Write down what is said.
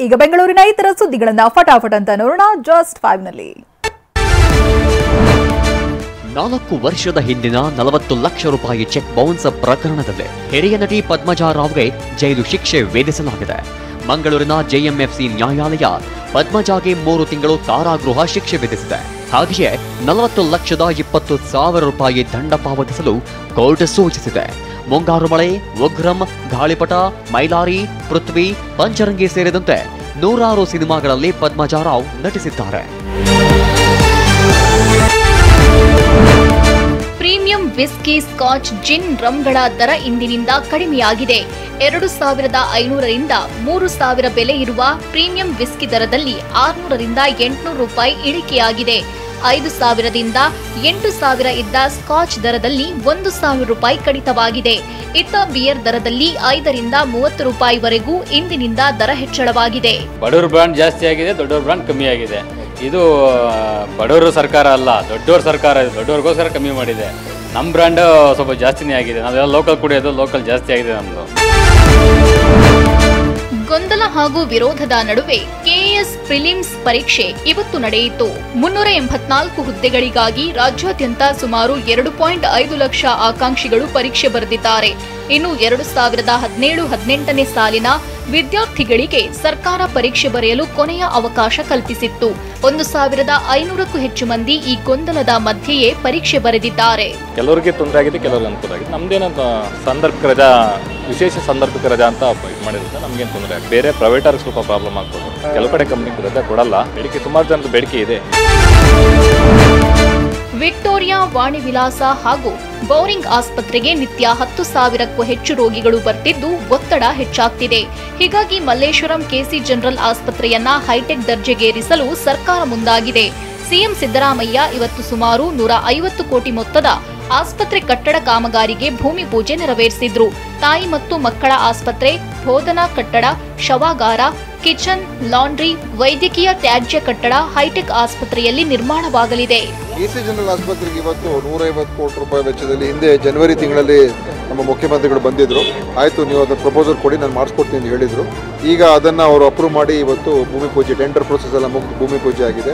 ಈಗ ಬೆಂಗಳೂರಿನ ಇತರ ಸುದ್ದಿಗಳನ್ನ ಫಟಾಫಟ್ ಅಂತ ನೋಡೋಣ ಜಸ್ಟ್ 5 ನಲ್ಲಿ. 4 ವರ್ಷದ ಹಿಂದಿನ 40 ಲಕ್ಷ ರೂಪಾಯಿ ಚೆಕ್ ಬೌನ್ಸ್ ಪ್ರಕರಣದಲ್ಲಿ ಹಿರಿಯ ನಟಿ ಪದ್ಮಜಾ ರಾವ್ಗೆ ಜೈಲು ಶಿಕ್ಷೆ ವಿಧಿಸಲಾಗಿದೆ. ಮಂಗಳೂರಿನ ಜೆಎಂಎಫ್ಸಿ ನ್ಯಾಯಾಲಯ ಪದ್ಮಜಾಗೆ 3 ತಿಂಗಳು ಕಾರಾಗೃಹ ಶಿಕ್ಷೆ ವಿಧಿಸಿದೆ. ಹಾಗೆಯೇ 40,20,000 ರೂಪಾಯಿ ದಂಡ ಪಾವತಿಸಲು ಕೋರ್ಟ್ ಸೂಚಿಸಿದೆ. ಮುಂಗಾರು ಮಳೆ, ಉಗ್ರಂ, ಗಾಳಿಪಟ, ಮೈಲಾರಿ, ಪೃಥ್ವಿ, ಪಂಚರಂಗಿ ಸೇರಿದಂತೆ 100 ಸಿನಿಮಾಗಳಲ್ಲಿ ಪದ್ಮಜಾ ರಾವ್ ನಟಿಸಿದ್ದಾರೆ. ಪ್ರೀಮಿಯಂ ವಿಸ್ಕಿ, ಸ್ಕಾಚ್, ಜಿನ್, ರಮ್ಗಳ ದರ ಇಂದಿನಿಂದ ಕಡಿಮೆಯಾಗಿದೆ. 2,500 ರಿಂದ 3,000 ಬೆಲೆ ಇರುವ ಪ್ರೀಮಿಯಂ ವಿಸ್ಕಿ ದರದಲ್ಲಿ 600 ರಿಂದ 800 ರೂಪಾಯಿ ಇಳಿಕೆಯಾಗಿದೆ. 5,000 ದಿಂದ 8,000 ಇದ್ದ ಸ್ಕಾಚ್ ದರದಲ್ಲಿ 1,000 ರೂಪಾಯಿ ಕಡಿತವಾಗಿದೆ. ಇತ್ತ ಬಿಯರ್ ದರದಲ್ಲಿ 5 ರಿಂದ 30 ರೂಪಾಯಿವರೆಗೂ ಇಂದಿನಿಂದ ದರ ಹೆಚ್ಚಳವಾಗಿದೆ. ಬಡವರ ಬ್ರಾಂಡ್ ಜಾಸ್ತಿ ಆಗಿದೆ, ದೊಡ್ಡವರ ಬ್ರಾಂಡ್ ಕಮ್ಮಿ ಆಗಿದೆ. ಇದು ಬಡವರು ಸರ್ಕಾರ ಅಲ್ಲ, ದೊಡ್ಡವ್ರ ಸರ್ಕಾರ. ದೊಡ್ಡವ್ರಿಗೋಸ್ಕರ ಕಮ್ಮಿ ಮಾಡಿದೆ. ನಮ್ಮ ಬ್ರ್ಯಾಂಡ್ ಸ್ವಲ್ಪ ಜಾಸ್ತಿನೇ ಆಗಿದೆ. ನಾವೆಲ್ಲ ಲೋಕಲ್ ಕುಡಿಯೋದು, ಲೋಕಲ್ ಜಾಸ್ತಿ ಆಗಿದೆ ನಮ್ಮದು. ಗೊಂದಲ ಹಾಗೂ ವಿರೋಧದ ನಡುವೆ ಕೆಎಎಸ್ ಪ್ರಿಲಿಮ್ಸ್ ಪರೀಕ್ಷೆ ಇವತ್ತು ನಡೆಯಿತು. 384 ಹುದ್ದೆಗಳಿಗಾಗಿ ರಾಜ್ಯಾದ್ಯಂತ ಸುಮಾರು 2.5 ಲಕ್ಷ ಆಕಾಂಕ್ಷಿಗಳು ಪರೀಕ್ಷೆ ಬರೆದಿದ್ದಾರೆ. ಇನ್ನು 2017-18ನೇ ಸಾಲಿನ ವಿದ್ಯಾರ್ಥಿಗಳಿಗೆ ಸರ್ಕಾರ ಪರೀಕ್ಷೆ ಬರೆಯಲು ಕೊನೆಯ ಅವಕಾಶ ಕಲ್ಪಿಸಿತ್ತು. 1,500ಕ್ಕೂ ಹೆಚ್ಚು ಮಂದಿ ಈ ಗೊಂದಲದ ಮಧ್ಯೆಯೇ ಪರೀಕ್ಷೆ ಬರೆದಿದ್ದಾರೆ. ಕೆಲವರಿಗೆ ತೊಂದರೆ ಆಗಿದೆ, ಕೆಲವರಿಗೆ ಅನುಕೂಲ ಆಗಿದೆ. ನಮ್ದೇನಂತ ಸಾಂದರ್ಭಿಕ ರಜಾ, ವಿಶೇಷ ಸಾಂದರ್ಭಿಕ ರಜಾ ಅಂತ ಮಾಡಿದ್ರೆ ನಮ್ಗೇನು ತೊಂದರೆ ಆಗಿದೆ. ಬೇರೆ ಪ್ರೈವೇಟ್ ಅವ್ರಿಗೆ ಸ್ವಲ್ಪ ಪ್ರಾಬ್ಲಮ್ ಆಗ್ಬೋದು. ಕೆಲವು ಕಡೆ ಕಂಪ್ನಿಗೆ ರಜಾ ಕೊಡಲ್ಲ. ಬೇಡಿಕೆ, ಸುಮಾರು ಜನದ ಬೇಡಿಕೆ ಇದೆ. ವಿಕ್ಟೋರಿಯಾ ವಾಣಿ ವಿಲಾಸ ಹಾಗೂ ಬೌರಿಂಗ್ ಆಸ್ಪತ್ರೆಗೆ ನಿತ್ಯ 10,000ಕ್ಕೂ ಹೆಚ್ಚು ರೋಗಿಗಳು ಬರ್ತಿದ್ದು ಒತ್ತಡ ಹೆಚ್ಚಾಗ್ತಿದೆ. ಹೀಗಾಗಿ ಮಲ್ಲೇಶ್ವರಂ ಕೆಸಿ ಜನರಲ್ ಆಸ್ಪತ್ರೆಯನ್ನ ಹೈಟೆಕ್ ದರ್ಜೆಗೇರಿಸಲು ಸರ್ಕಾರ ಮುಂದಾಗಿದೆ. ಸಿಎಂ ಸಿದ್ದರಾಮಯ್ಯ ಇವತ್ತು ಸುಮಾರು 150 ಕೋಟಿ ಮೊತ್ತದ ಆಸ್ಪತ್ರೆ ಕಟ್ಟಡ ಕಾಮಗಾರಿಗೆ ಭೂಮಿ ಪೂಜೆ ನೆರವೇರಿಸಿದ್ರು. ತಾಯಿ ಮತ್ತು ಮಕ್ಕಳ ಆಸ್ಪತ್ರೆ, ಬೋಧನಾ ಕಟ್ಟಡ, ಶವಾಗಾರ, ಕಿಚನ್, ಲಾಂಡ್ರಿ, ವೈದ್ಯಕೀಯ ತ್ಯಾಜ್ಯ ಕಟ್ಟಡ ಹೈಟೆಕ್ ಆಸ್ಪತ್ರೆಯಲ್ಲಿ ನಿರ್ಮಾಣವಾಗಲಿದೆ. ಕೆಸಿ ಜನರಲ್ ಆಸ್ಪತ್ರೆಗೆ ಇವತ್ತು 150 ಕೋಟಿ ರೂಪಾಯಿ ವೆಚ್ಚದಲ್ಲಿ ಹಿಂದೆ ಜನವರಿ ತಿಂಗಳಲ್ಲಿ ನಮ್ಮ ಮುಖ್ಯಮಂತ್ರಿಗಳು ಬಂದಿದ್ರು. ಆಯಿತು, ನೀವು ಅದನ್ನ ಪ್ರಪೋಸಲ್ ಕೊಡಿ, ನಾನು ಮಾಡಿಸ್ಕೊಡ್ತೀನಿ ಅಂತ ಹೇಳಿದರು. ಈಗ ಅದನ್ನು ಅವರು ಅಪ್ರೂವ್ ಮಾಡಿ ಇವತ್ತು ಭೂಮಿ ಪೂಜೆ, ಟೆಂಡರ್ ಪ್ರೊಸೆಸ್ ಎಲ್ಲ ಮುಗಿದು ಭೂಮಿ ಪೂಜೆ ಆಗಿದೆ.